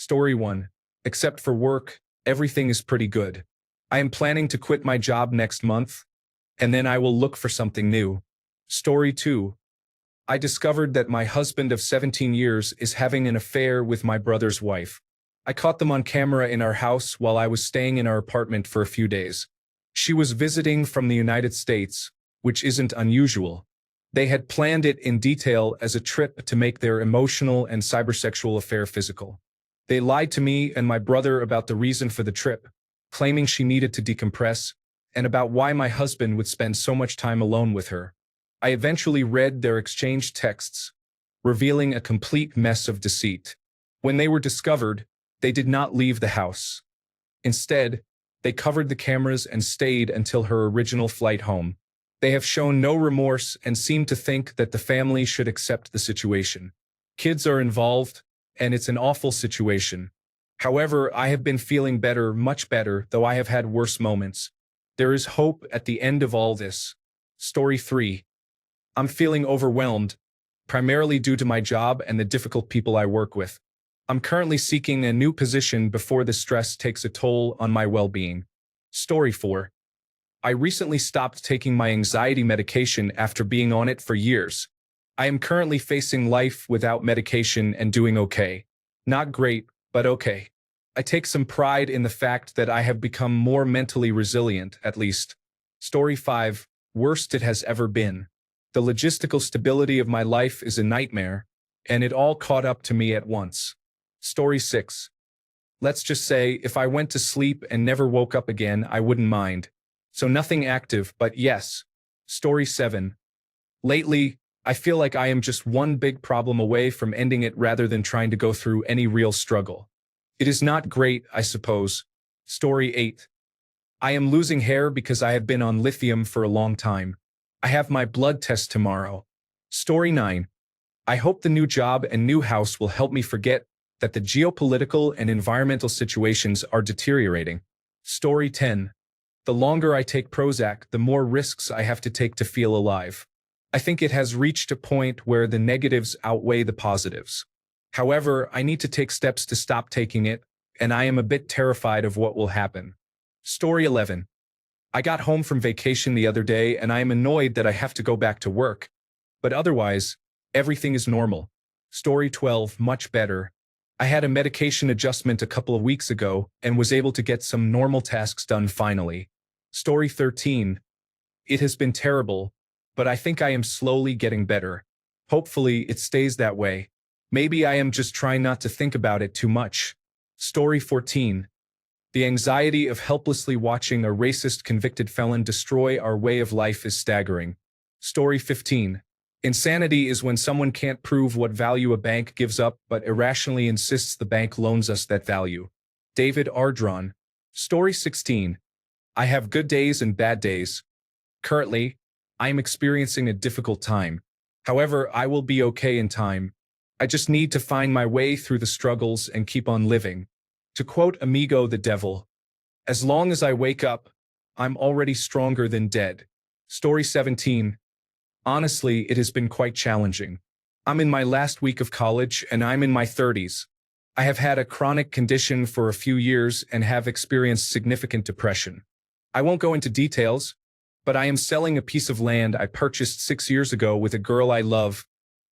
Story 1. Except for work, everything is pretty good. I am planning to quit my job next month, and then I will look for something new. Story 2. I discovered that my husband of 17 years is having an affair with my brother's wife. I caught them on camera in our house while I was staying in our apartment for a few days. She was visiting from the United States, which isn't unusual. They had planned it in detail as a trip to make their emotional and cybersexual affair physical. They lied to me and my brother about the reason for the trip, claiming she needed to decompress, and about why my husband would spend so much time alone with her. I eventually read their exchanged texts, revealing a complete mess of deceit. When they were discovered, they did not leave the house. Instead, they covered the cameras and stayed until her original flight home. They have shown no remorse and seem to think that the family should accept the situation. Kids are involved, and it's an awful situation. However, I have been feeling better, much better, though I have had worse moments. There is hope at the end of all this. Story 3. I'm feeling overwhelmed, primarily due to my job and the difficult people I work with. I'm currently seeking a new position before the stress takes a toll on my well-being. Story 4. I recently stopped taking my anxiety medication after being on it for years. I am currently facing life without medication and doing okay. Not great, but okay. I take some pride in the fact that I have become more mentally resilient, at least. Story 5. Worst it has ever been. The logistical stability of my life is a nightmare, and it all caught up to me at once. Story 6. Let's just say if I went to sleep and never woke up again, I wouldn't mind. So nothing active, but yes. Story 7. Lately, I feel like I am just one big problem away from ending it rather than trying to go through any real struggle. It is not great, I suppose. Story 8. I am losing hair because I have been on lithium for a long time. I have my blood test tomorrow. Story 9. I hope the new job and new house will help me forget that the geopolitical and environmental situations are deteriorating. Story 10. The longer I take Prozac, the more risks I have to take to feel alive. I think it has reached a point where the negatives outweigh the positives. However, I need to take steps to stop taking it, and I am a bit terrified of what will happen. Story 11. I got home from vacation the other day and I am annoyed that I have to go back to work. But otherwise, everything is normal. Story 12. Much better. I had a medication adjustment a couple of weeks ago and was able to get some normal tasks done finally. Story 13. It has been terrible, but I think I am slowly getting better. Hopefully, it stays that way. Maybe I am just trying not to think about it too much. Story 14. The anxiety of helplessly watching a racist convicted felon destroy our way of life is staggering. Story 15. Insanity is when someone can't prove what value a bank gives up but irrationally insists the bank loans us that value. David Ardron. Story 16. I have good days and bad days. Currently, I am experiencing a difficult time. However, I will be okay in time. I just need to find my way through the struggles and keep on living. To quote Amigo the Devil, as long as I wake up, I'm already stronger than dead. Story 17. Honestly, it has been quite challenging. I'm in my last week of college and I'm in my 30s. I have had a chronic condition for a few years and have experienced significant depression. I won't go into details, but I am selling a piece of land I purchased 6 years ago with a girl I love,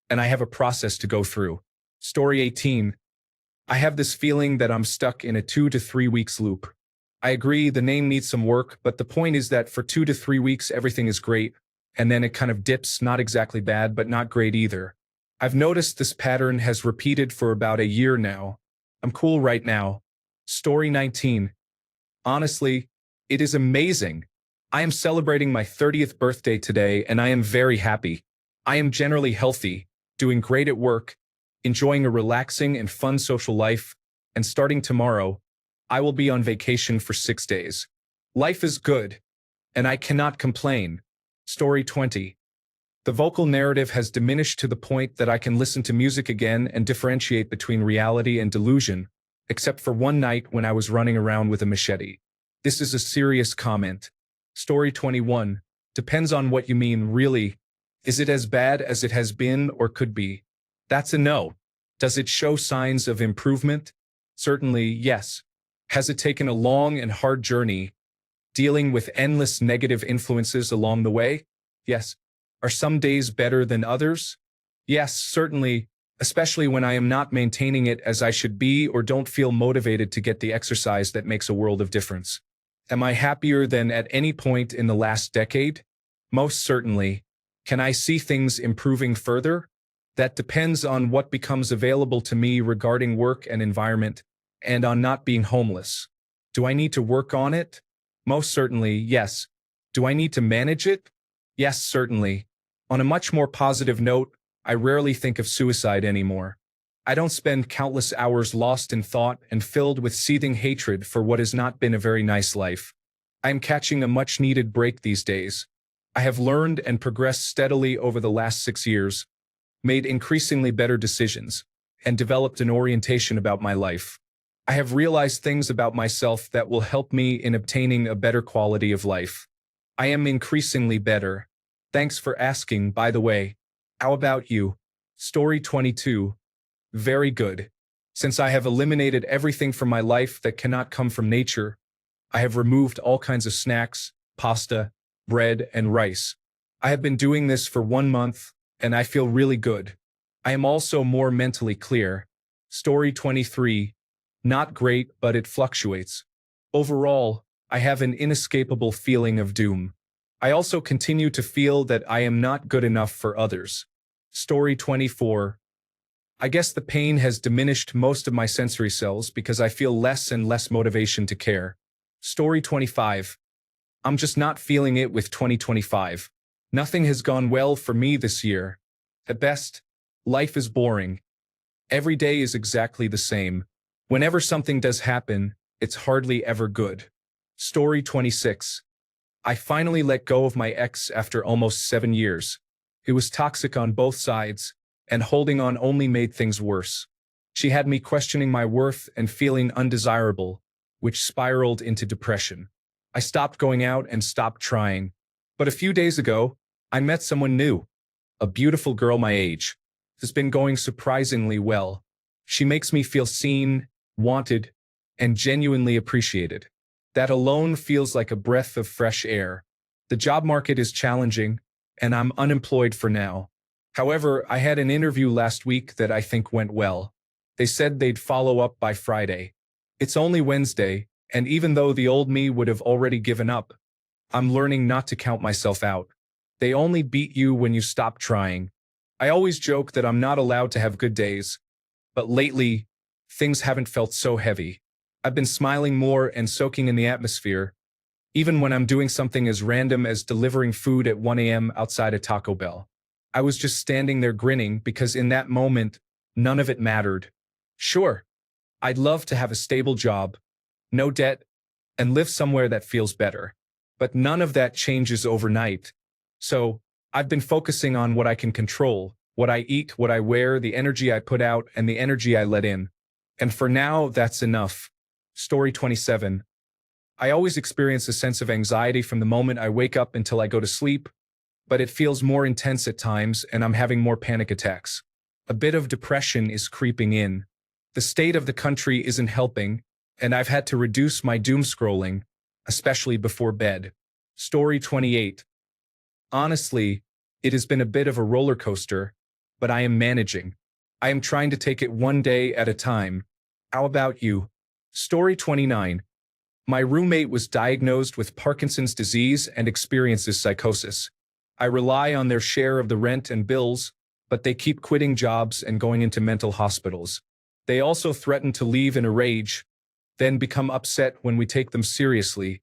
and I have a process to go through. Story 18. I have this feeling that I'm stuck in a 2 to 3 weeks loop. I agree the name needs some work, but the point is that for 2 to 3 weeks everything is great, and then it kind of dips, not exactly bad, but not great either. I've noticed this pattern has repeated for about a year now. I'm cool right now. Story 19. Honestly, it is amazing. I am celebrating my 30th birthday today, and I am very happy. I am generally healthy, doing great at work, enjoying a relaxing and fun social life, and starting tomorrow, I will be on vacation for 6 days. Life is good, and I cannot complain. Story 20. The vocal narrative has diminished to the point that I can listen to music again and differentiate between reality and delusion, except for one night when I was running around with a machete. This is a serious comment. Story 21. Depends on what you mean, really. Is it as bad as it has been or could be? That's a no. Does it show signs of improvement? Certainly, yes. Has it taken a long and hard journey, dealing with endless negative influences along the way? Yes. Are some days better than others? Yes, certainly, especially when I am not maintaining it as I should be or don't feel motivated to get the exercise that makes a world of difference. Am I happier than at any point in the last decade? Most certainly. Can I see things improving further? That depends on what becomes available to me regarding work and environment, and on not being homeless. Do I need to work on it? Most certainly, yes. Do I need to manage it? Yes, certainly. On a much more positive note, I rarely think of suicide anymore. I don't spend countless hours lost in thought and filled with seething hatred for what has not been a very nice life. I am catching a much-needed break these days. I have learned and progressed steadily over the last 6 years, made increasingly better decisions, and developed an orientation about my life. I have realized things about myself that will help me in obtaining a better quality of life. I am increasingly better. Thanks for asking, by the way. How about you? Story 22. Very good. Since I have eliminated everything from my life that cannot come from nature, I have removed all kinds of snacks, pasta, bread, and rice. I have been doing this for 1 month, and I feel really good. I am also more mentally clear. Story 23. Not great, but it fluctuates. Overall, I have an inescapable feeling of doom. I also continue to feel that I am not good enough for others. Story 24. I guess the pain has diminished most of my sensory cells because I feel less and less motivation to care. Story 25. I'm just not feeling it with 2025. Nothing has gone well for me this year. At best, life is boring. Every day is exactly the same. Whenever something does happen, it's hardly ever good. Story 26. I finally let go of my ex after almost 7 years. It was toxic on both sides, and holding on only made things worse. She had me questioning my worth and feeling undesirable, which spiraled into depression. I stopped going out and stopped trying. But a few days ago, I met someone new. A beautiful girl my age. Has been going surprisingly well. She makes me feel seen, wanted, and genuinely appreciated. That alone feels like a breath of fresh air. The job market is challenging, and I'm unemployed for now. However, I had an interview last week that I think went well. They said they'd follow up by Friday. It's only Wednesday, and even though the old me would have already given up, I'm learning not to count myself out. They only beat you when you stop trying. I always joke that I'm not allowed to have good days, but lately, things haven't felt so heavy. I've been smiling more and soaking in the atmosphere, even when I'm doing something as random as delivering food at 1 a.m. outside a Taco Bell. I was just standing there grinning because in that moment, none of it mattered. Sure, I'd love to have a stable job, no debt, and live somewhere that feels better. But none of that changes overnight. So, I've been focusing on what I can control, what I eat, what I wear, the energy I put out, and the energy I let in. And for now, that's enough. Story 27. I always experience a sense of anxiety from the moment I wake up until I go to sleep, but it feels more intense at times and I'm having more panic attacks. A bit of depression is creeping in. The state of the country isn't helping, and I've had to reduce my doom scrolling, especially before bed. Story 28. Honestly, it has been a bit of a roller coaster, but I am managing. I am trying to take it one day at a time. How about you? Story 29. My roommate was diagnosed with Parkinson's disease and experiences psychosis. I rely on their share of the rent and bills, but they keep quitting jobs and going into mental hospitals. They also threaten to leave in a rage, then become upset when we take them seriously,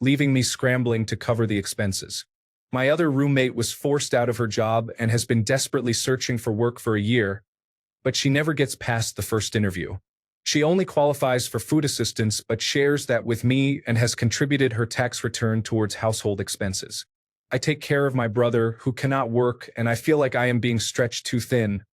leaving me scrambling to cover the expenses. My other roommate was forced out of her job and has been desperately searching for work for a year, but she never gets past the first interview. She only qualifies for food assistance but shares that with me and has contributed her tax return towards household expenses. I take care of my brother, who cannot work, and I feel like I am being stretched too thin.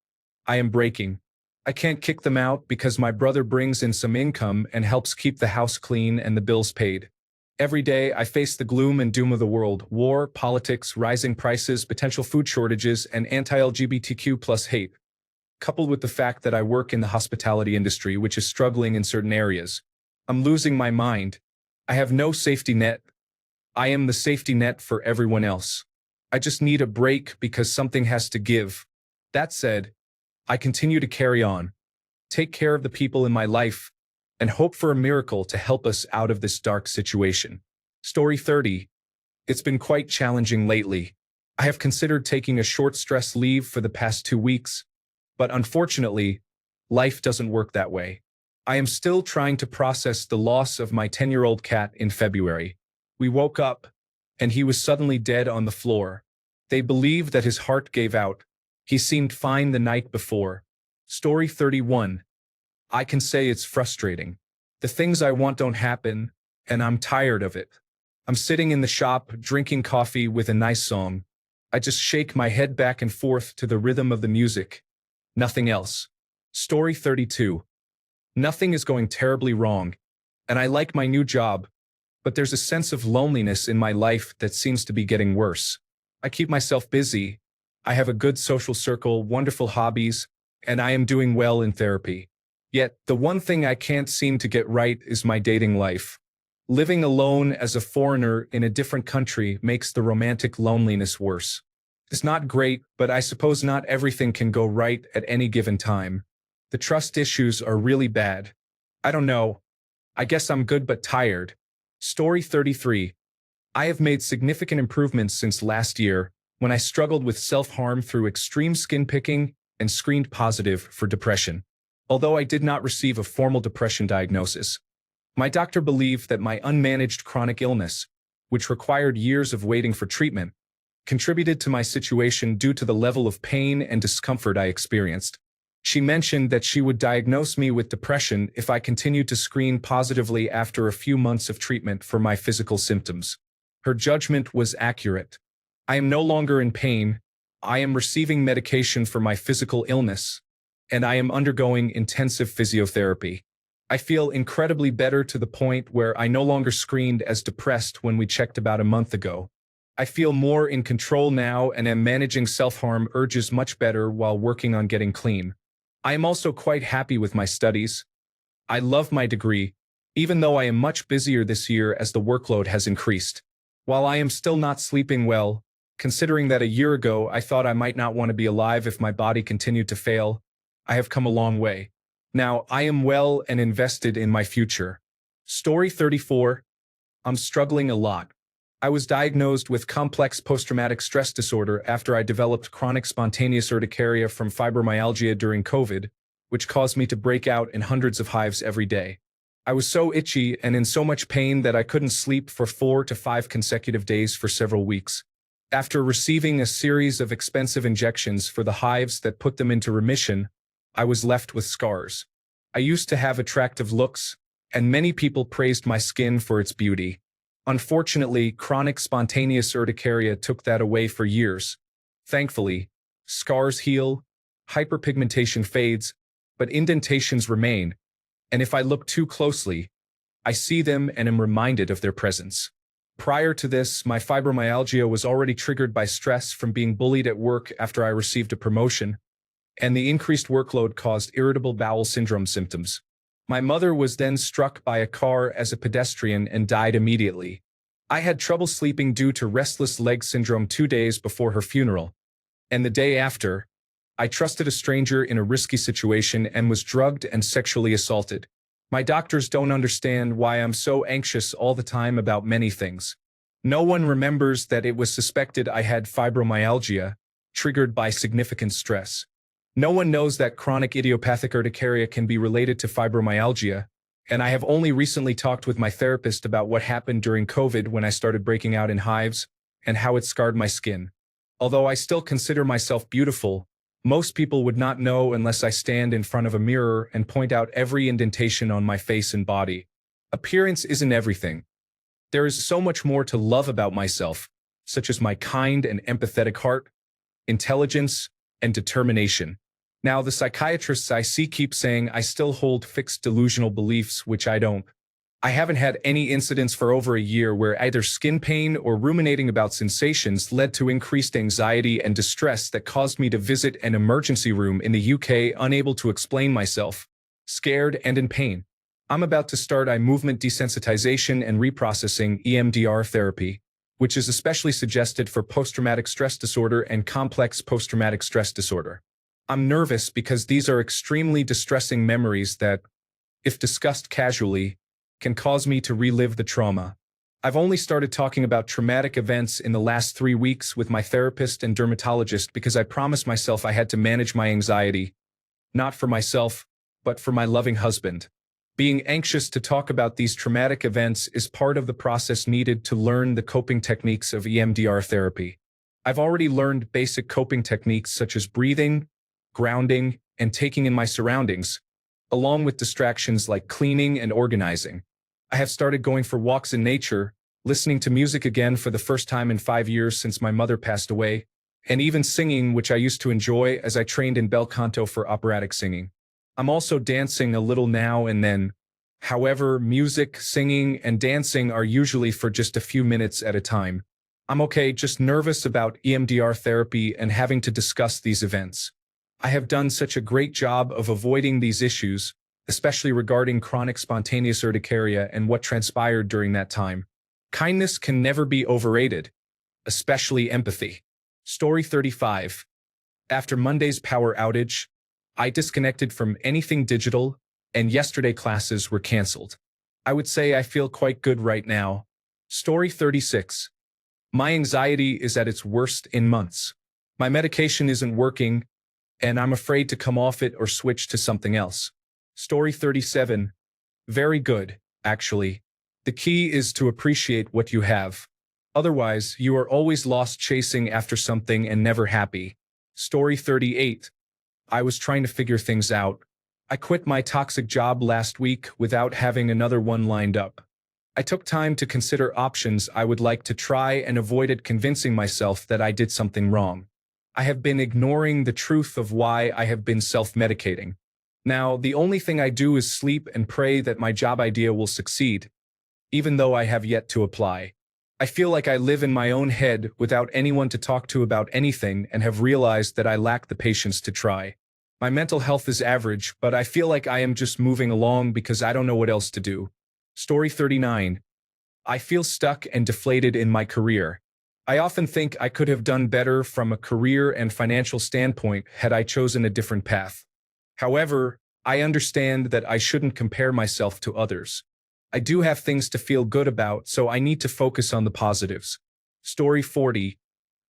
I am breaking. I can't kick them out because my brother brings in some income and helps keep the house clean and the bills paid. Every day, I face the gloom and doom of the world: war, politics, rising prices, potential food shortages, and anti-LGBTQ+ hate. coupled with the fact that I work in the hospitality industry, which is struggling in certain areas. I'm losing my mind. I have no safety net. I am the safety net for everyone else. I just need a break because something has to give. That said, I continue to carry on, take care of the people in my life, and hope for a miracle to help us out of this dark situation. Story 30. It's been quite challenging lately. I have considered taking a short stress leave for the past 2 weeks, but unfortunately, life doesn't work that way. I am still trying to process the loss of my 10-year-old cat in February. We woke up, and he was suddenly dead on the floor. They believe that his heart gave out. He seemed fine the night before. Story 31. I can say it's frustrating. The things I want don't happen, and I'm tired of it. I'm sitting in the shop, drinking coffee with a nice song. I just shake my head back and forth to the rhythm of the music. Nothing else. Story 32. Nothing is going terribly wrong, and I like my new job, but there's a sense of loneliness in my life that seems to be getting worse. I keep myself busy. I have a good social circle, wonderful hobbies, and I am doing well in therapy. Yet, the one thing I can't seem to get right is my dating life. Living alone as a foreigner in a different country makes the romantic loneliness worse. It's not great, but I suppose not everything can go right at any given time. The trust issues are really bad. I don't know. I guess I'm good but tired. Story 33. I have made significant improvements since last year, when I struggled with self-harm through extreme skin picking and screened positive for depression. Although I did not receive a formal depression diagnosis, my doctor believed that my unmanaged chronic illness, which required years of waiting for treatment, contributed to my situation due to the level of pain and discomfort I experienced. She mentioned that she would diagnose me with depression if I continued to screen positively after a few months of treatment for my physical symptoms. Her judgment was accurate. I am no longer in pain. I am receiving medication for my physical illness, and I am undergoing intensive physiotherapy. I feel incredibly better to the point where I no longer screened as depressed when we checked about a month ago. I feel more in control now and am managing self-harm urges much better while working on getting clean. I am also quite happy with my studies. I love my degree, even though I am much busier this year as the workload has increased. While I am still not sleeping well, considering that a year ago I thought I might not want to be alive if my body continued to fail, I have come a long way. Now, I am well and invested in my future. Story 34. I'm struggling a lot. I was diagnosed with complex post-traumatic stress disorder after I developed chronic spontaneous urticaria from fibromyalgia during COVID, which caused me to break out in hundreds of hives every day. I was so itchy and in so much pain that I couldn't sleep for 4 to 5 consecutive days for several weeks. After receiving a series of expensive injections for the hives that put them into remission, I was left with scars. I used to have attractive looks, and many people praised my skin for its beauty. Unfortunately, chronic spontaneous urticaria took that away for years. Thankfully, scars heal, hyperpigmentation fades, but indentations remain, and if I look too closely, I see them and am reminded of their presence. Prior to this, my fibromyalgia was already triggered by stress from being bullied at work after I received a promotion, and the increased workload caused irritable bowel syndrome symptoms. My mother was then struck by a car as a pedestrian and died immediately. I had trouble sleeping due to restless leg syndrome 2 days before her funeral, and the day after, I trusted a stranger in a risky situation and was drugged and sexually assaulted. My doctors don't understand why I'm so anxious all the time about many things. No one remembers that it was suspected I had fibromyalgia, triggered by significant stress. No one knows that chronic idiopathic urticaria can be related to fibromyalgia, and I have only recently talked with my therapist about what happened during COVID when I started breaking out in hives and how it scarred my skin. Although I still consider myself beautiful, most people would not know unless I stand in front of a mirror and point out every indentation on my face and body. Appearance isn't everything. There is so much more to love about myself, such as my kind and empathetic heart, intelligence, and determination. Now, the psychiatrists I see keep saying I still hold fixed delusional beliefs, which I don't. I haven't had any incidents for over a year where either skin pain or ruminating about sensations led to increased anxiety and distress that caused me to visit an emergency room in the UK unable to explain myself, scared and in pain. I'm about to start eye movement desensitization and reprocessing EMDR therapy, which is especially suggested for post-traumatic stress disorder and complex post-traumatic stress disorder. I'm nervous because these are extremely distressing memories that, if discussed casually, can cause me to relive the trauma. I've only started talking about traumatic events in the last 3 weeks with my therapist and dermatologist because I promised myself I had to manage my anxiety, not for myself, but for my loving husband. Being anxious to talk about these traumatic events is part of the process needed to learn the coping techniques of EMDR therapy. I've already learned basic coping techniques such as breathing, grounding, and taking in my surroundings, along with distractions like cleaning and organizing. I have started going for walks in nature, listening to music again for the first time in 5 years since my mother passed away, and even singing, which I used to enjoy as I trained in bel canto for operatic singing. I'm also dancing a little now and then. However, music, singing, and dancing are usually for just a few minutes at a time. I'm okay, just nervous about EMDR therapy and having to discuss these events. I have done such a great job of avoiding these issues, especially regarding chronic spontaneous urticaria and what transpired during that time. Kindness can never be overrated, especially empathy. Story 35. After Monday's power outage, I disconnected from anything digital, and yesterday classes were canceled. I would say I feel quite good right now. Story 36. My anxiety is at its worst in months. My medication isn't working, and I'm afraid to come off it or switch to something else. Story 37. Very good, actually. The key is to appreciate what you have. Otherwise, you are always lost chasing after something and never happy. Story 38. I was trying to figure things out. I quit my toxic job last week without having another one lined up. I took time to consider options I would like to try and avoided convincing myself that I did something wrong. I have been ignoring the truth of why I have been self-medicating. Now, the only thing I do is sleep and pray that my job idea will succeed, even though I have yet to apply. I feel like I live in my own head without anyone to talk to about anything and have realized that I lack the patience to try. My mental health is average, but I feel like I am just moving along because I don't know what else to do. Story 39. I feel stuck and deflated in my career. I often think I could have done better from a career and financial standpoint had I chosen a different path. However, I understand that I shouldn't compare myself to others. I do have things to feel good about, so I need to focus on the positives. Story 40.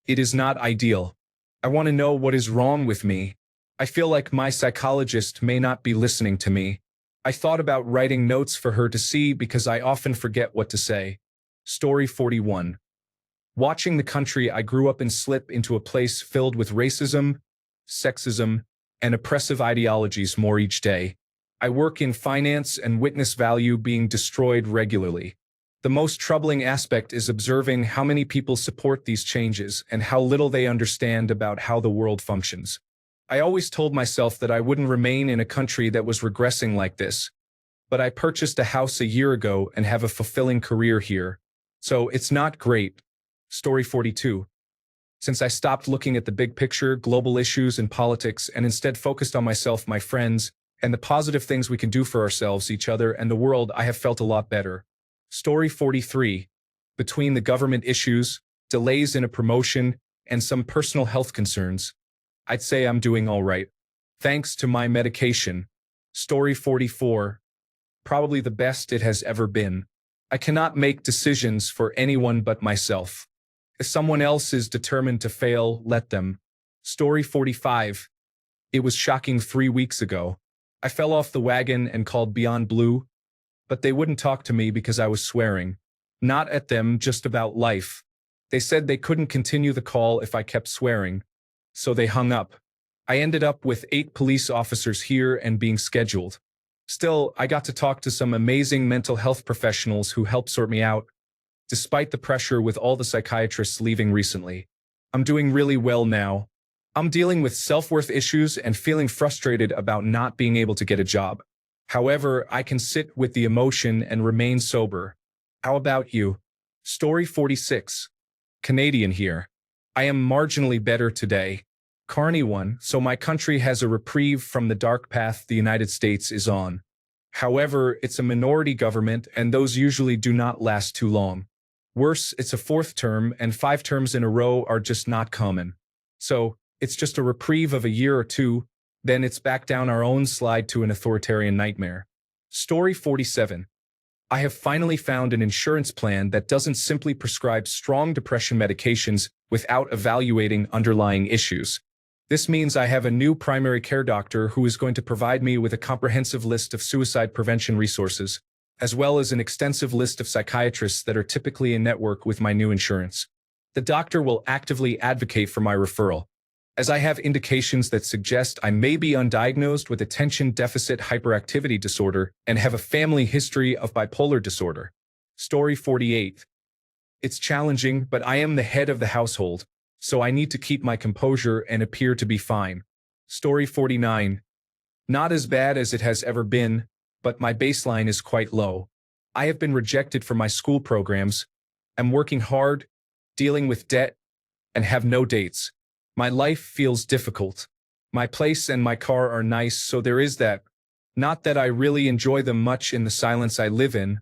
It is not ideal. I want to know what is wrong with me. I feel like my psychologist may not be listening to me. I thought about writing notes for her to see because I often forget what to say. Story 41. Watching the country I grew up in slip into a place filled with racism, sexism, and oppressive ideologies more each day. I work in finance and witness value being destroyed regularly. The most troubling aspect is observing how many people support these changes and how little they understand about how the world functions. I always told myself that I wouldn't remain in a country that was regressing like this. But I purchased a house a year ago and have a fulfilling career here. So it's not great. Story 42. Since I stopped looking at the big picture, global issues, and politics, and instead focused on myself, my friends, and the positive things we can do for ourselves, each other, and the world, I have felt a lot better. Story 43. Between the government issues, delays in a promotion, and some personal health concerns, I'd say I'm doing all right. Thanks to my medication. Story 44. Probably the best it has ever been. I cannot make decisions for anyone but myself. If someone else is determined to fail, let them. Story 45. It was shocking 3 weeks ago. I fell off the wagon and called Beyond Blue, but they wouldn't talk to me because I was swearing. Not at them, just about life. They said they couldn't continue the call if I kept swearing, so they hung up. I ended up with 8 police officers here and being scheduled. Still, I got to talk to some amazing mental health professionals who helped sort me out, despite the pressure with all the psychiatrists leaving recently. I'm doing really well now. I'm dealing with self-worth issues and feeling frustrated about not being able to get a job. However, I can sit with the emotion and remain sober. How about you? Story 46. Canadian here. I am marginally better today. Carney won, so my country has a reprieve from the dark path the United States is on. However, it's a minority government and those usually do not last too long. Worse, it's a fourth term and 5 terms in a row are just not common. So, it's just a reprieve of a year or two, then it's back down our own slide to an authoritarian nightmare. Story 47. I have finally found an insurance plan that doesn't simply prescribe strong depression medications without evaluating underlying issues. This means I have a new primary care doctor who is going to provide me with a comprehensive list of suicide prevention resources, as well as an extensive list of psychiatrists that are typically in network with my new insurance. The doctor will actively advocate for my referral, as I have indications that suggest I may be undiagnosed with attention deficit hyperactivity disorder and have a family history of bipolar disorder. Story 48. It's challenging, but I am the head of the household, so I need to keep my composure and appear to be fine. Story 49. Not as bad as it has ever been, but my baseline is quite low. I have been rejected from my school programs, am working hard, dealing with debt, and have no dates. My life feels difficult. My place and my car are nice, so there is that. Not that I really enjoy them much in the silence I live in,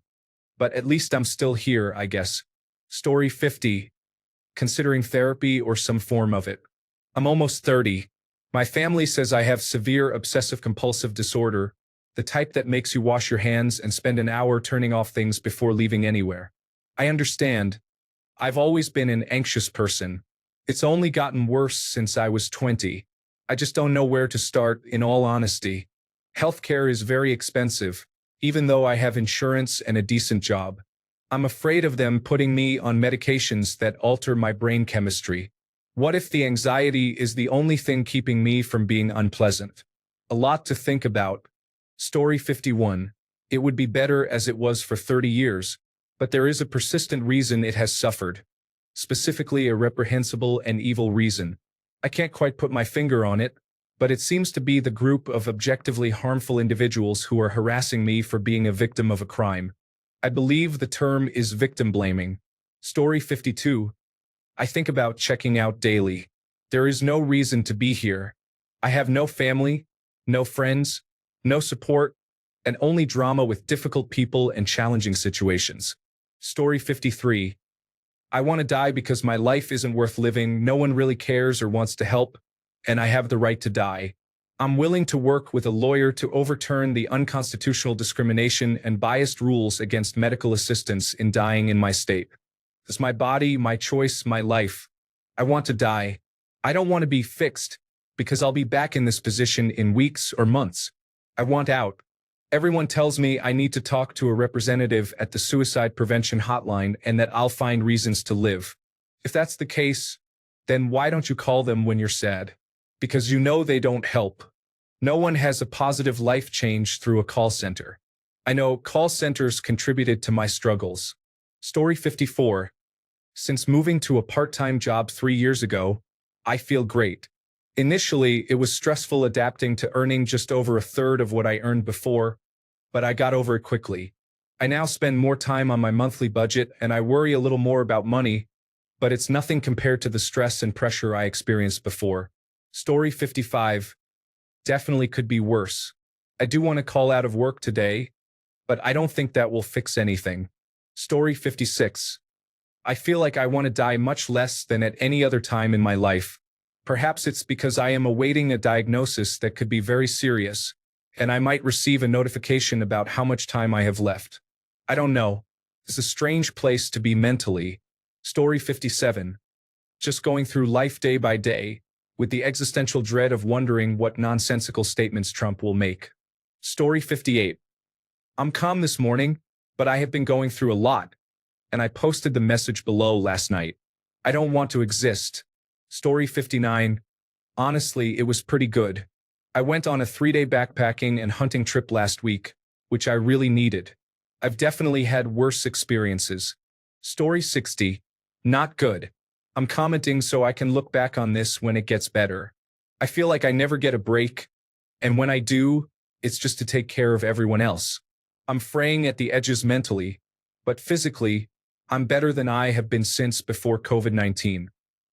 but at least I'm still here, I guess. Story 50. Considering therapy or some form of it. I'm almost 30. My family says I have severe obsessive-compulsive disorder, the type that makes you wash your hands and spend an hour turning off things before leaving anywhere. I understand. I've always been an anxious person. It's only gotten worse since I was 20. I just don't know where to start, in all honesty. Healthcare is very expensive, even though I have insurance and a decent job. I'm afraid of them putting me on medications that alter my brain chemistry. What if the anxiety is the only thing keeping me from being unpleasant? A lot to think about. Story 51. It would be better as it was for 30 years, but there is a persistent reason it has suffered. Specifically a reprehensible and evil reason. I can't quite put my finger on it, but it seems to be the group of objectively harmful individuals who are harassing me for being a victim of a crime. I believe the term is victim blaming. Story 52. I think about checking out daily. There is no reason to be here. I have no family, no friends, no support, and only drama with difficult people and challenging situations. Story 53. I want to die because my life isn't worth living, no one really cares or wants to help, and I have the right to die. I'm willing to work with a lawyer to overturn the unconstitutional discrimination and biased rules against medical assistance in dying in my state. It's my body, my choice, my life. I want to die. I don't want to be fixed, because I'll be back in this position in weeks or months. I want out. Everyone tells me I need to talk to a representative at the suicide prevention hotline and that I'll find reasons to live. If that's the case, then why don't you call them when you're sad? Because you know they don't help. No one has a positive life change through a call center. I know call centers contributed to my struggles. Story 54. Since moving to a part-time job 3 years ago, I feel great. Initially, it was stressful adapting to earning just over a third of what I earned before, but I got over it quickly. I now spend more time on my monthly budget and I worry a little more about money, but it's nothing compared to the stress and pressure I experienced before. Story 55. Definitely could be worse. I do want to call out of work today, but I don't think that will fix anything. Story 56. I feel like I want to die much less than at any other time in my life. Perhaps it's because I am awaiting a diagnosis that could be very serious, and I might receive a notification about how much time I have left. I don't know. It's a strange place to be mentally. Story 57. Just going through life day by day, with the existential dread of wondering what nonsensical statements Trump will make. Story 58. I'm calm this morning, but I have been going through a lot, and I posted the message below last night. I don't want to exist. Story 59. Honestly, it was pretty good. I went on a 3-day backpacking and hunting trip last week, which I really needed. I've definitely had worse experiences. Story 60. Not good. I'm commenting so I can look back on this when it gets better. I feel like I never get a break, and when I do, it's just to take care of everyone else. I'm fraying at the edges mentally, but physically, I'm better than I have been since before COVID-19.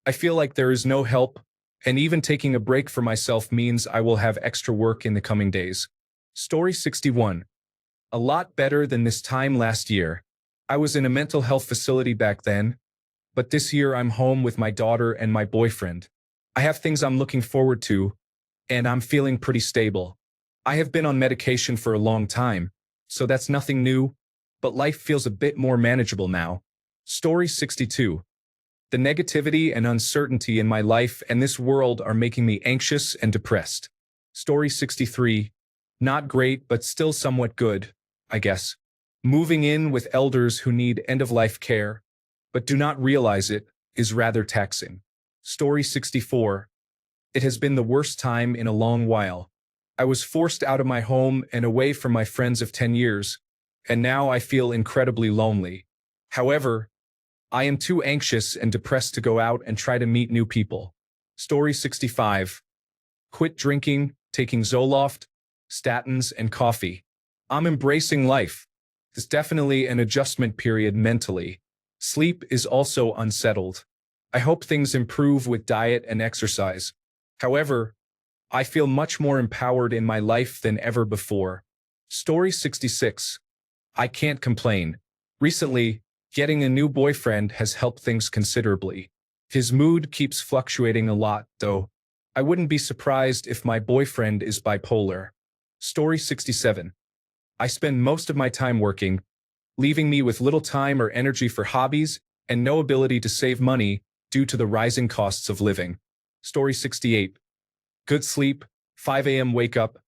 I feel like there is no help, and even taking a break for myself means I will have extra work in the coming days. Story 61. A lot better than this time last year. I was in a mental health facility back then, but this year I'm home with my daughter and my boyfriend. I have things I'm looking forward to, and I'm feeling pretty stable. I have been on medication for a long time, so that's nothing new, but life feels a bit more manageable now. Story 62. The negativity and uncertainty in my life and this world are making me anxious and depressed. Story 63. Not great, but still somewhat good, I guess. Moving in with elders who need end-of-life care, but do not realize it, is rather taxing. Story 64. It has been the worst time in a long while. I was forced out of my home and away from my friends of 10 years, and now I feel incredibly lonely. However, I am too anxious and depressed to go out and try to meet new people. Story 65. Quit drinking, taking Zoloft, statins, and coffee. I'm embracing life. It's definitely an adjustment period mentally. Sleep is also unsettled. I hope things improve with diet and exercise. However, I feel much more empowered in my life than ever before. Story 66. I can't complain. Recently, getting a new boyfriend has helped things considerably. His mood keeps fluctuating a lot, though. I wouldn't be surprised if my boyfriend is bipolar. Story 67. I spend most of my time working, leaving me with little time or energy for hobbies and no ability to save money due to the rising costs of living. Story 68. Good sleep, 5 a.m. wake up,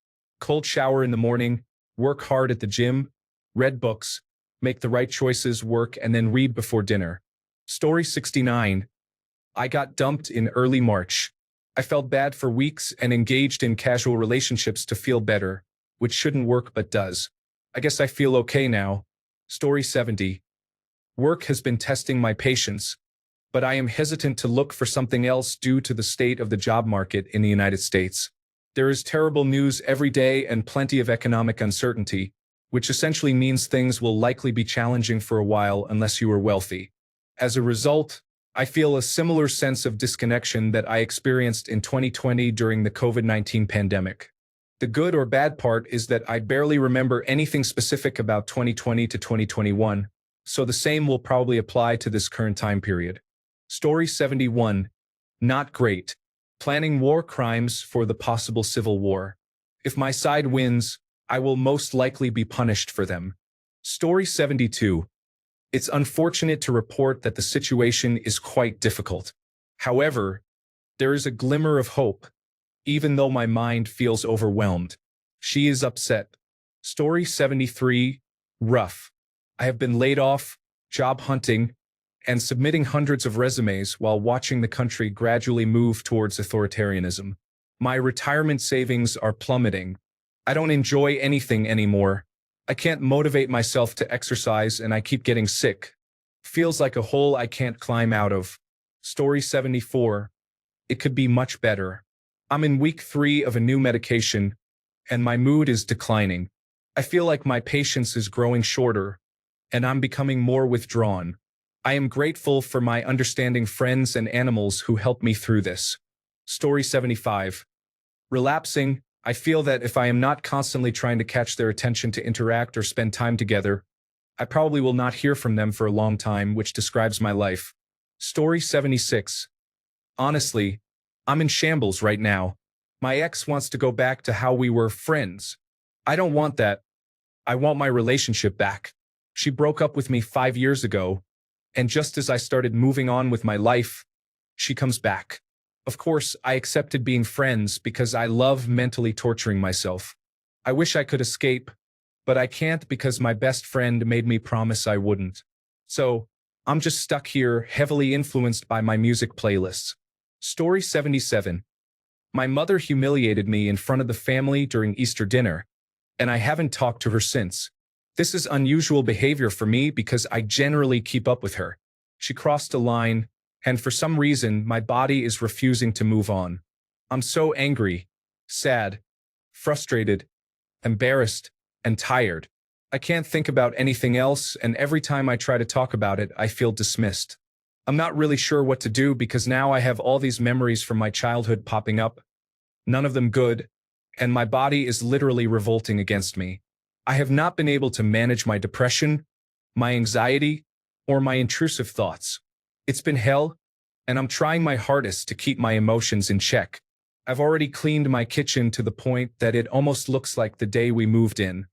cold shower in the morning, work hard at the gym, read books, make the right choices, work, and then read before dinner. Story 69. I got dumped in early March. I felt bad for weeks and engaged in casual relationships to feel better, which shouldn't work but does. I guess I feel okay now. Story 70. Work has been testing my patience, but I am hesitant to look for something else due to the state of the job market in the United States. There is terrible news every day and plenty of economic uncertainty, which essentially means things will likely be challenging for a while unless you are wealthy. As a result, I feel a similar sense of disconnection that I experienced in 2020 during the COVID-19 pandemic. The good or bad part is that I barely remember anything specific about 2020 to 2021, so the same will probably apply to this current time period. Story 71. Not great. Planning war crimes for the possible civil war. If my side wins, I will most likely be punished for them. Story 72. It's unfortunate to report that the situation is quite difficult. However, there is a glimmer of hope, even though my mind feels overwhelmed. She is upset. Story 73. Rough. I have been laid off, job hunting, and submitting hundreds of resumes while watching the country gradually move towards authoritarianism. My retirement savings are plummeting. I don't enjoy anything anymore. I can't motivate myself to exercise and I keep getting sick. Feels like a hole I can't climb out of. Story 74. It could be much better. I'm in week 3 of a new medication, and my mood is declining. I feel like my patience is growing shorter, and I'm becoming more withdrawn. I am grateful for my understanding friends and animals who helped me through this. Story 75. Relapsing. I feel that if I am not constantly trying to catch their attention to interact or spend time together, I probably will not hear from them for a long time, which describes my life. Story 76. Honestly, I'm in shambles right now. My ex wants to go back to how we were friends. I don't want that. I want my relationship back. She broke up with me 5 years ago, and just as I started moving on with my life, she comes back. Of course, I accepted being friends because I love mentally torturing myself. I wish I could escape, but I can't because my best friend made me promise I wouldn't. So, I'm just stuck here, heavily influenced by my music playlists. Story 77. My mother humiliated me in front of the family during Easter dinner, and I haven't talked to her since. This is unusual behavior for me because I generally keep up with her. She crossed a line, and for some reason, my body is refusing to move on. I'm so angry, sad, frustrated, embarrassed, and tired. I can't think about anything else, and every time I try to talk about it, I feel dismissed. I'm not really sure what to do because now I have all these memories from my childhood popping up, none of them good, and my body is literally revolting against me. I have not been able to manage my depression, my anxiety, or my intrusive thoughts. It's been hell, and I'm trying my hardest to keep my emotions in check. I've already cleaned my kitchen to the point that it almost looks like the day we moved in.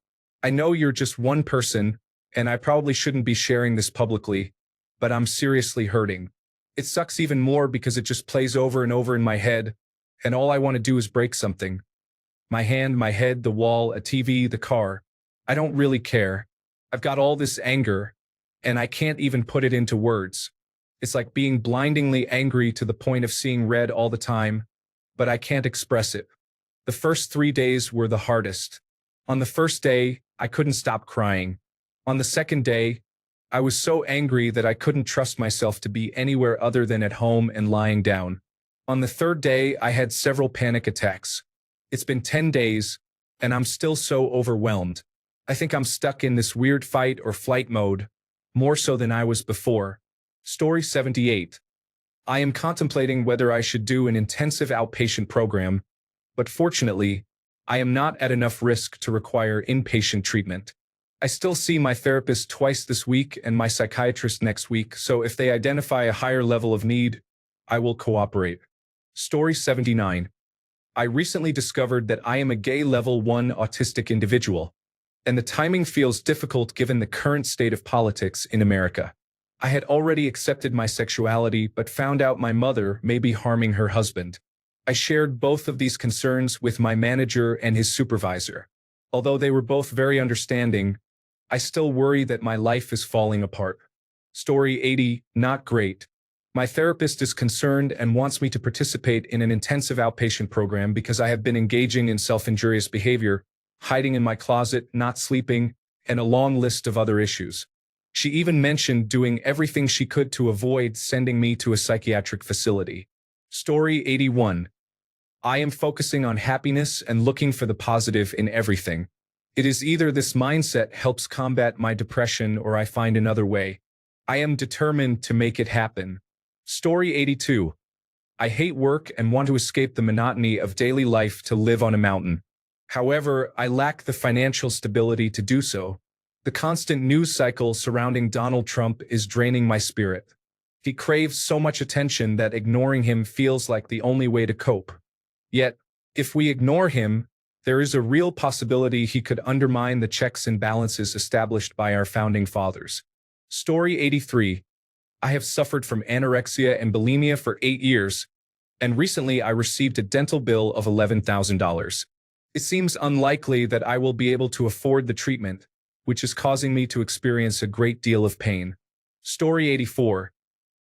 I know you're just one person, and I probably shouldn't be sharing this publicly, but I'm seriously hurting. It sucks even more because it just plays over and over in my head, and all I want to do is break something. My hand, my head, the wall, a TV, the car. I don't really care. I've got all this anger, and I can't even put it into words. It's like being blindingly angry to the point of seeing red all the time, but I can't express it. The first 3 days were the hardest. On the first day, I couldn't stop crying. On the second day, I was so angry that I couldn't trust myself to be anywhere other than at home and lying down. On the third day, I had several panic attacks. It's been 10 days, and I'm still so overwhelmed. I think I'm stuck in this weird fight or flight mode, more so than I was before. Story 78. I am contemplating whether I should do an intensive outpatient program, but fortunately, I am not at enough risk to require inpatient treatment. I still see my therapist twice this week and my psychiatrist next week, so if they identify a higher level of need, I will cooperate. Story 79. I recently discovered that I am a gay level 1 autistic individual, and the timing feels difficult given the current state of politics in America. I had already accepted my sexuality but found out my mother may be harming her husband. I shared both of these concerns with my manager and his supervisor. Although they were both very understanding, I still worry that my life is falling apart. Story 80. Not great. My therapist is concerned and wants me to participate in an intensive outpatient program because I have been engaging in self-injurious behavior, hiding in my closet, not sleeping, and a long list of other issues. She even mentioned doing everything she could to avoid sending me to a psychiatric facility. Story 81. I am focusing on happiness and looking for the positive in everything. It is either this mindset helps combat my depression or I find another way. I am determined to make it happen. Story 82. I hate work and want to escape the monotony of daily life to live on a mountain. However, I lack the financial stability to do so. The constant news cycle surrounding Donald Trump is draining my spirit. He craves so much attention that ignoring him feels like the only way to cope. Yet, if we ignore him, there is a real possibility he could undermine the checks and balances established by our founding fathers. Story 83. I have suffered from anorexia and bulimia for 8 years, and recently I received a dental bill of $11,000. It seems unlikely that I will be able to afford the treatment, which is causing me to experience a great deal of pain. Story 84.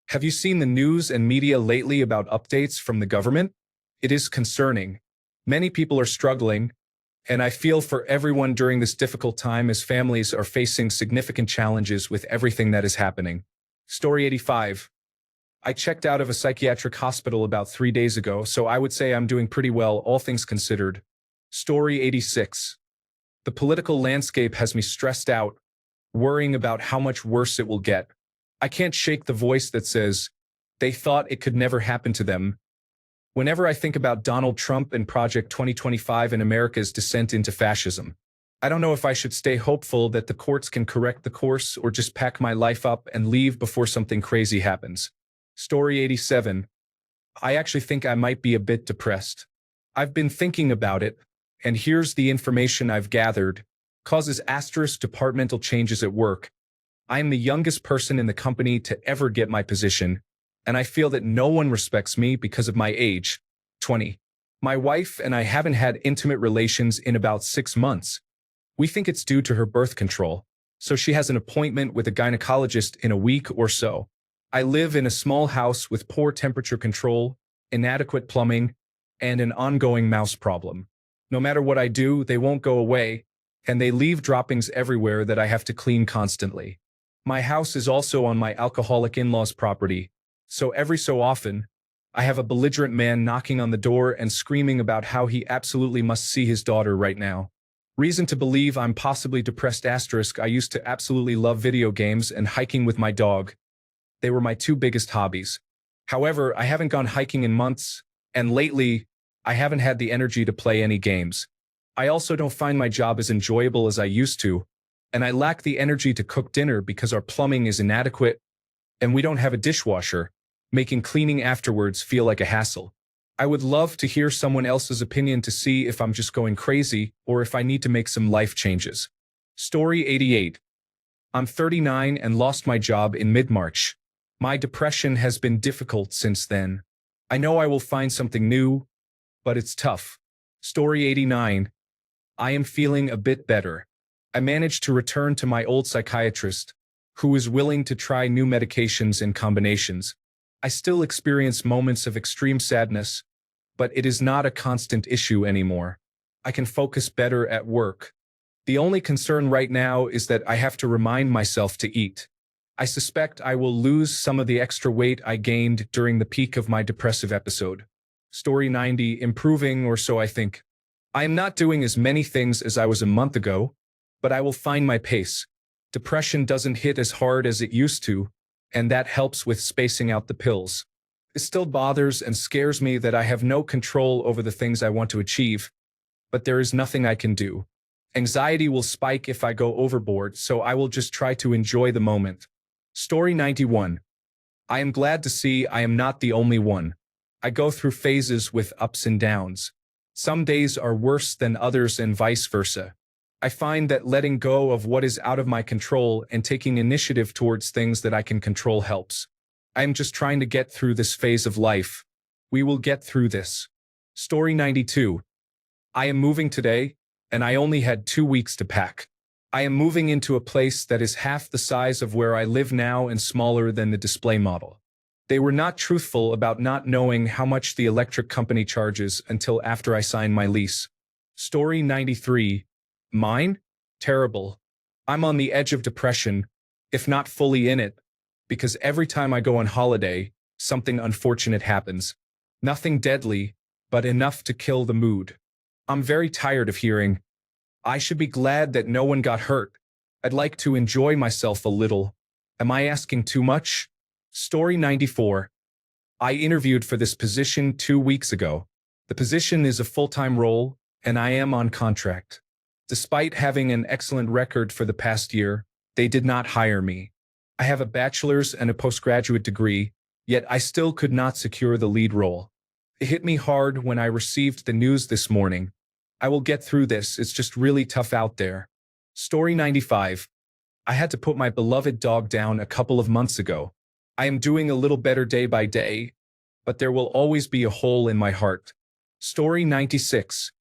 Have you seen the news and media lately about updates from the government? It is concerning. Many people are struggling, and I feel for everyone during this difficult time as families are facing significant challenges with everything that is happening. Story 85. I checked out of a psychiatric hospital about 3 days ago, so I would say I'm doing pretty well, all things considered. Story 86. The political landscape has me stressed out, worrying about how much worse it will get. I can't shake the voice that says, they thought it could never happen to them. Whenever I think about Donald Trump and Project 2025 and America's descent into fascism, I don't know if I should stay hopeful that the courts can correct the course or just pack my life up and leave before something crazy happens. Story 87. I actually think I might be a bit depressed. I've been thinking about it, and here's the information I've gathered. Causes asterisk departmental changes at work. I am the youngest person in the company to ever get my position, and I feel that no one respects me because of my age, 20. My wife and I haven't had intimate relations in about 6 months. We think it's due to her birth control, so she has an appointment with a gynecologist in a week or so. I live in a small house with poor temperature control, inadequate plumbing, and an ongoing mouse problem. No matter what I do, they won't go away, and they leave droppings everywhere that I have to clean constantly. My house is also on my alcoholic in-laws' property, so every so often, I have a belligerent man knocking on the door and screaming about how he absolutely must see his daughter right now. Reason to believe I'm possibly depressed asterisk. I used to absolutely love video games and hiking with my dog. They were my two biggest hobbies. However, I haven't gone hiking in months, and lately, I haven't had the energy to play any games. I also don't find my job as enjoyable as I used to, and I lack the energy to cook dinner because our plumbing is inadequate and we don't have a dishwasher, making cleaning afterwards feel like a hassle. I would love to hear someone else's opinion to see if I'm just going crazy or if I need to make some life changes. Story 88. I'm 39 and lost my job in mid-March. My depression has been difficult since then. I know I will find something new, but it's tough. Story 89. I am feeling a bit better. I managed to return to my old psychiatrist, who is willing to try new medications and combinations. I still experience moments of extreme sadness, but it is not a constant issue anymore. I can focus better at work. The only concern right now is that I have to remind myself to eat. I suspect I will lose some of the extra weight I gained during the peak of my depressive episode. Story 90, improving or so I think. I am not doing as many things as I was a month ago, but I will find my pace. Depression doesn't hit as hard as it used to, and that helps with spacing out the pills. It still bothers and scares me that I have no control over the things I want to achieve, but there is nothing I can do. Anxiety will spike if I go overboard, so I will just try to enjoy the moment. Story 91. I am glad to see I am not the only one. I go through phases with ups and downs. Some days are worse than others and vice versa. I find that letting go of what is out of my control and taking initiative towards things that I can control helps. I am just trying to get through this phase of life. We will get through this. Story 92. I am moving today, and I only had 2 weeks to pack. I am moving into a place that is half the size of where I live now and smaller than the display model. They were not truthful about not knowing how much the electric company charges until after I signed my lease. Story 93. Mine? Terrible. I'm on the edge of depression, if not fully in it, because every time I go on holiday, something unfortunate happens. Nothing deadly, but enough to kill the mood. I'm very tired of hearing, I should be glad that no one got hurt. I'd like to enjoy myself a little. Am I asking too much? Story 94. I interviewed for this position 2 weeks ago. The position is a full-time role, and I am on contract. Despite having an excellent record for the past year, they did not hire me. I have a bachelor's and a postgraduate degree, yet I still could not secure the lead role. It hit me hard when I received the news this morning. I will get through this, it's just really tough out there. Story 95. I had to put my beloved dog down a couple of months ago. I am doing a little better day by day, but there will always be a hole in my heart. Story 96.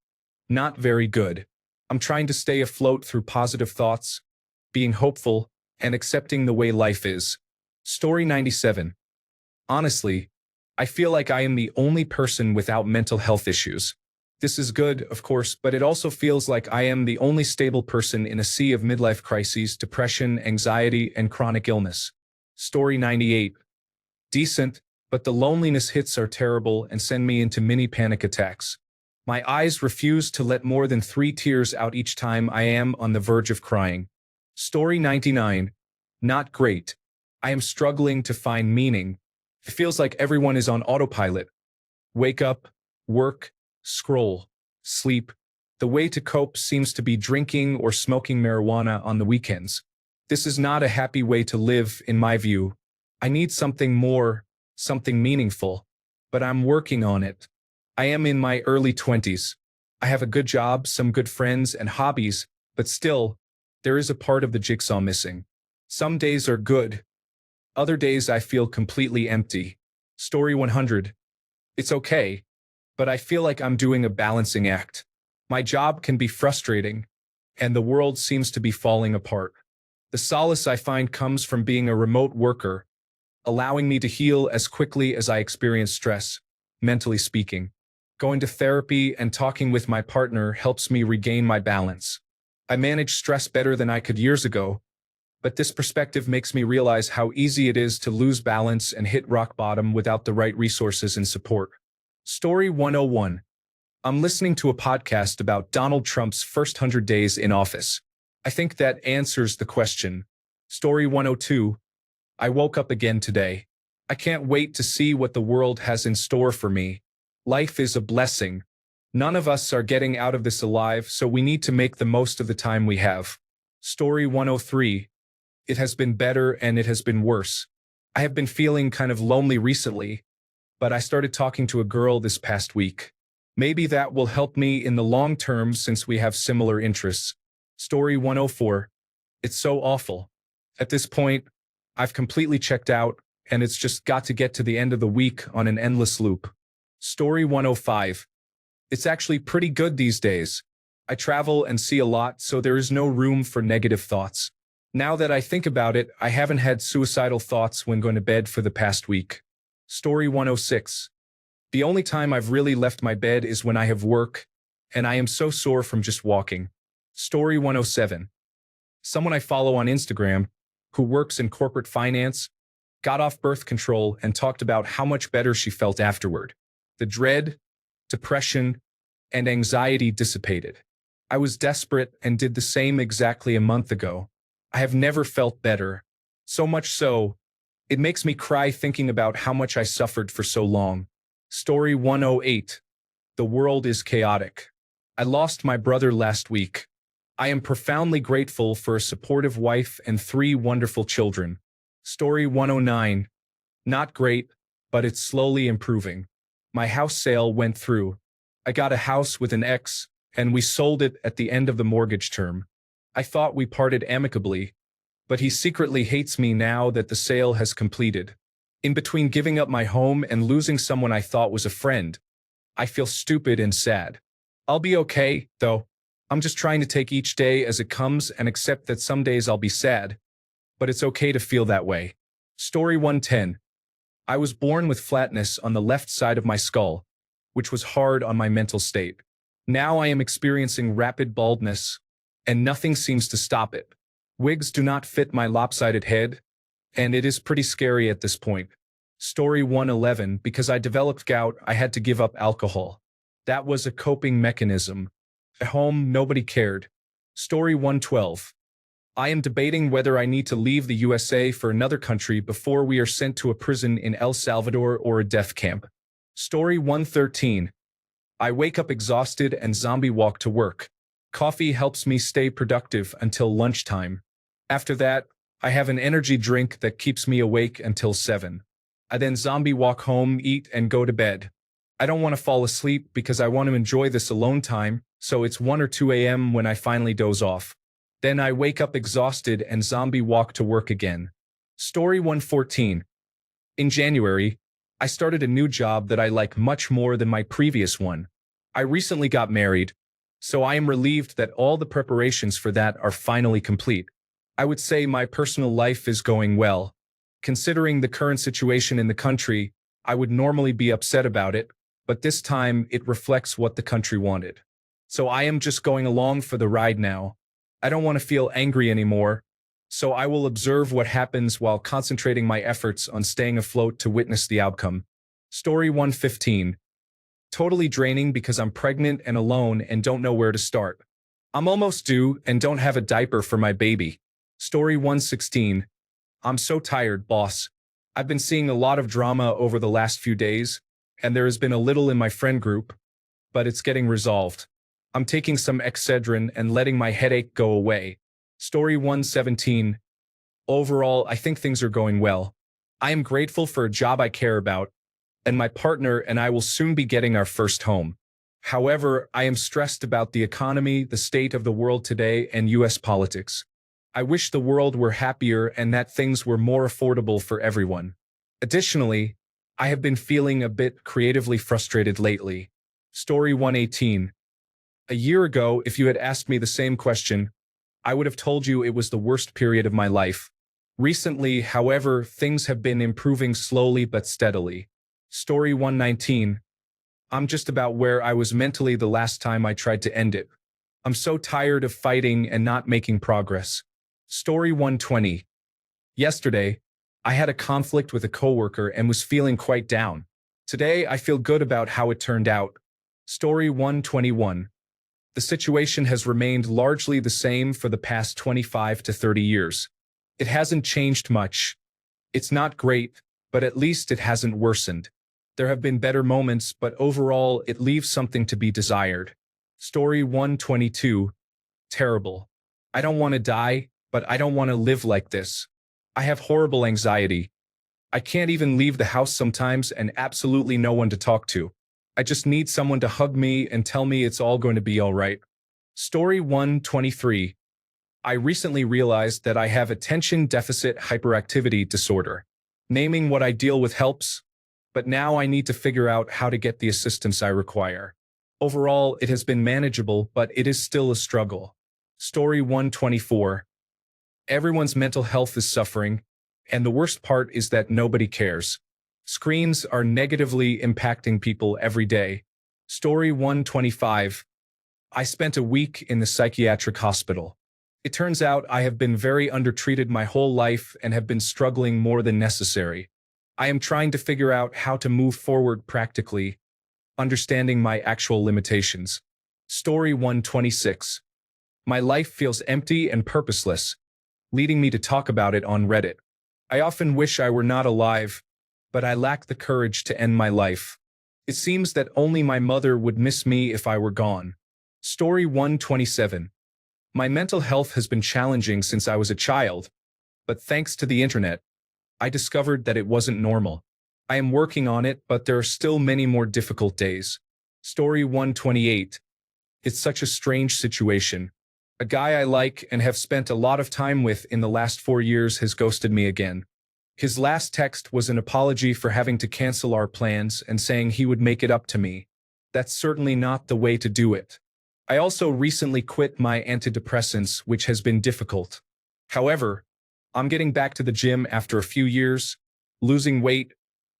Not very good. I'm trying to stay afloat through positive thoughts, being hopeful, and accepting the way life is. Story 97. Honestly, I feel like I am the only person without mental health issues. This is good, of course, but it also feels like I am the only stable person in a sea of midlife crises, depression, anxiety, and chronic illness. Story 98. Decent, but the loneliness hits are terrible and send me into mini panic attacks. My eyes refuse to let more than 3 tears out each time I am on the verge of crying. Story 99. Not great. I am struggling to find meaning. It feels like everyone is on autopilot. Wake up, work, scroll, sleep. The way to cope seems to be drinking or smoking marijuana on the weekends. This is not a happy way to live, in my view. I need something more, something meaningful. But I'm working on it. I am in my early 20s. I have a good job, some good friends and hobbies, but still, there is a part of the jigsaw missing. Some days are good. Other days I feel completely empty. Story 100. It's okay, but I feel like I'm doing a balancing act. My job can be frustrating, and the world seems to be falling apart. The solace I find comes from being a remote worker, allowing me to heal as quickly as I experience stress, mentally speaking. Going to therapy and talking with my partner helps me regain my balance. I manage stress better than I could years ago, but this perspective makes me realize how easy it is to lose balance and hit rock bottom without the right resources and support. Story 101. I'm listening to a podcast about Donald Trump's first 100 days in office. I think that answers the question. Story 102. I woke up again today. I can't wait to see what the world has in store for me. Life is a blessing. None of us are getting out of this alive, so we need to make the most of the time we have. Story 103. It has been better and it has been worse. I have been feeling kind of lonely recently, but I started talking to a girl this past week. Maybe that will help me in the long term since we have similar interests. Story 104. It's so awful. At this point, I've completely checked out, and it's just got to get to the end of the week on an endless loop. Story 105. It's actually pretty good these days. I travel and see a lot, so there is no room for negative thoughts. Now that I think about it, I haven't had suicidal thoughts when going to bed for the past week. Story 106. The only time I've really left my bed is when I have work, and I am so sore from just walking. Story 107. Someone I follow on Instagram, who works in corporate finance, got off birth control and talked about how much better she felt afterward. The dread, depression, and anxiety dissipated. I was desperate and did the same exactly a month ago. I have never felt better. So much so, it makes me cry thinking about how much I suffered for so long. Story 108. The world is chaotic. I lost my brother last week. I am profoundly grateful for a supportive wife and 3 wonderful children. Story 109. Not great, but it's slowly improving. My house sale went through. I got a house with an ex, and we sold it at the end of the mortgage term. I thought we parted amicably, but he secretly hates me now that the sale has completed. In between giving up my home and losing someone I thought was a friend, I feel stupid and sad. I'll be okay, though. I'm just trying to take each day as it comes and accept that some days I'll be sad, but it's okay to feel that way. Story 110. I was born with flatness on the left side of my skull, which was hard on my mental state. Now I am experiencing rapid baldness, and nothing seems to stop it. Wigs do not fit my lopsided head, and it is pretty scary at this point. Story 111. Because I developed gout, I had to give up alcohol. That was a coping mechanism. At home, nobody cared. Story 112. I am debating whether I need to leave the USA for another country before we are sent to a prison in El Salvador or a death camp. Story 113. I wake up exhausted and zombie walk to work. Coffee helps me stay productive until lunchtime. After that, I have an energy drink that keeps me awake until 7. I then zombie walk home, eat, and go to bed. I don't want to fall asleep because I want to enjoy this alone time, so it's 1 or 2 a.m. when I finally doze off. Then I wake up exhausted and zombie walk to work again. Story 114. In January, I started a new job that I like much more than my previous one. I recently got married, so I am relieved that all the preparations for that are finally complete. I would say my personal life is going well. Considering the current situation in the country, I would normally be upset about it, but this time it reflects what the country wanted. So I am just going along for the ride now. I don't want to feel angry anymore, so I will observe what happens while concentrating my efforts on staying afloat to witness the outcome. Story 115. Totally draining because I'm pregnant and alone and don't know where to start. I'm almost due and don't have a diaper for my baby. Story 116. I'm so tired, boss. I've been seeing a lot of drama over the last few days, and there has been a little in my friend group, but it's getting resolved. I'm taking some Excedrin and letting my headache go away. Story 117. Overall, I think things are going well. I am grateful for a job I care about, and my partner and I will soon be getting our first home. However, I am stressed about the economy, the state of the world today, and US politics. I wish the world were happier and that things were more affordable for everyone. Additionally, I have been feeling a bit creatively frustrated lately. Story 118. A year ago, if you had asked me the same question, I would have told you it was the worst period of my life. Recently, however, things have been improving slowly but steadily. Story 119. I'm just about where I was mentally the last time I tried to end it. I'm so tired of fighting and not making progress. Story 120. Yesterday, I had a conflict with a coworker and was feeling quite down. Today, I feel good about how it turned out. Story 121. The situation has remained largely the same for the past 25 to 30 years. It hasn't changed much. It's not great, but at least it hasn't worsened. There have been better moments, but overall it leaves something to be desired. Story 122. Terrible. I don't want to die, but I don't want to live like this. I have horrible anxiety. I can't even leave the house sometimes and absolutely no one to talk to. I just need someone to hug me and tell me it's all going to be all right. Story 123. I recently realized that I have attention deficit hyperactivity disorder. Naming what I deal with helps, but now I need to figure out how to get the assistance I require. Overall, it has been manageable, but it is still a struggle. Story 124. Everyone's mental health is suffering, and the worst part is that nobody cares. Screens are negatively impacting people every day. Story 125. I spent a week in the psychiatric hospital. It turns out I have been very undertreated my whole life and have been struggling more than necessary. I am trying to figure out how to move forward practically, understanding my actual limitations. Story 126. My life feels empty and purposeless, leading me to talk about it on Reddit. I often wish I were not alive, but I lack the courage to end my life. It seems that only my mother would miss me if I were gone. Story 127. My mental health has been challenging since I was a child, but thanks to the internet, I discovered that it wasn't normal. I am working on it, but there are still many more difficult days. Story 128. It's such a strange situation. A guy I like and have spent a lot of time with in the last 4 years has ghosted me again. His last text was an apology for having to cancel our plans and saying he would make it up to me. That's certainly not the way to do it. I also recently quit my antidepressants, which has been difficult. However, I'm getting back to the gym after a few years, losing weight,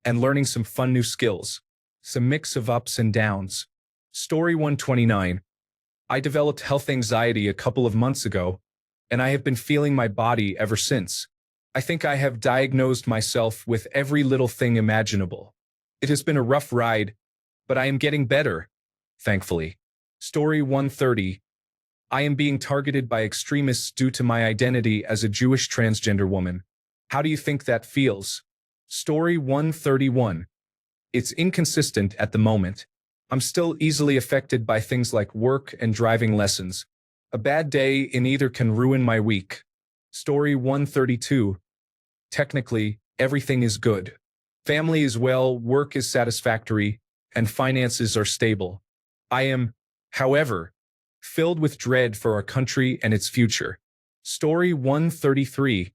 and learning some fun new skills. It's a mix of ups and downs. Story 129. I developed health anxiety a couple of months ago, and I have been feeling my body ever since. I think I have diagnosed myself with every little thing imaginable. It has been a rough ride, but I am getting better, thankfully. Story 130. I am being targeted by extremists due to my identity as a Jewish transgender woman. How do you think that feels? Story 131. It's inconsistent at the moment. I'm still easily affected by things like work and driving lessons. A bad day in either can ruin my week. Story 132. Technically, everything is good. Family is well, work is satisfactory, and finances are stable. I am, however, filled with dread for our country and its future. Story 133.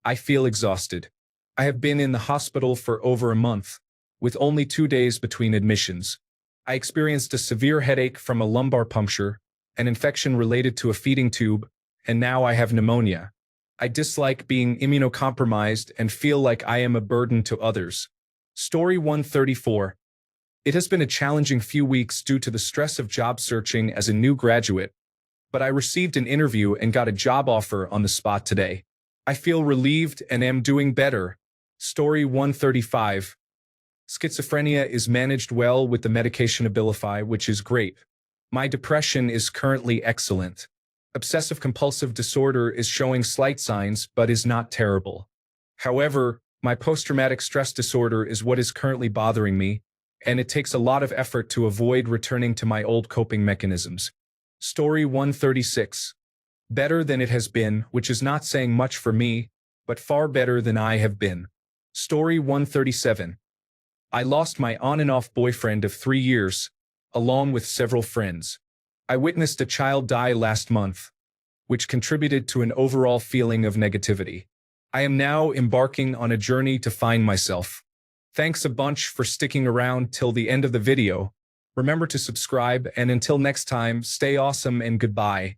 I feel exhausted. I have been in the hospital for over a month, with only 2 days between admissions. I experienced a severe headache from a lumbar puncture, an infection related to a feeding tube, and now I have pneumonia. I dislike being immunocompromised and feel like I am a burden to others. Story 134. It has been a challenging few weeks due to the stress of job searching as a new graduate, but I received an interview and got a job offer on the spot today. I feel relieved and am doing better. Story 135. Schizophrenia is managed well with the medication Abilify, which is great. My depression is currently excellent. Obsessive-compulsive disorder is showing slight signs, but is not terrible. However, my post-traumatic stress disorder is what is currently bothering me, and it takes a lot of effort to avoid returning to my old coping mechanisms. Story 136. Better than it has been, which is not saying much for me, but far better than I have been. Story 137. I lost my on and off boyfriend of 3 years, along with several friends. I witnessed a child die last month, which contributed to an overall feeling of negativity. I am now embarking on a journey to find myself. Thanks a bunch for sticking around till the end of the video. Remember to subscribe, and until next time, stay awesome and goodbye.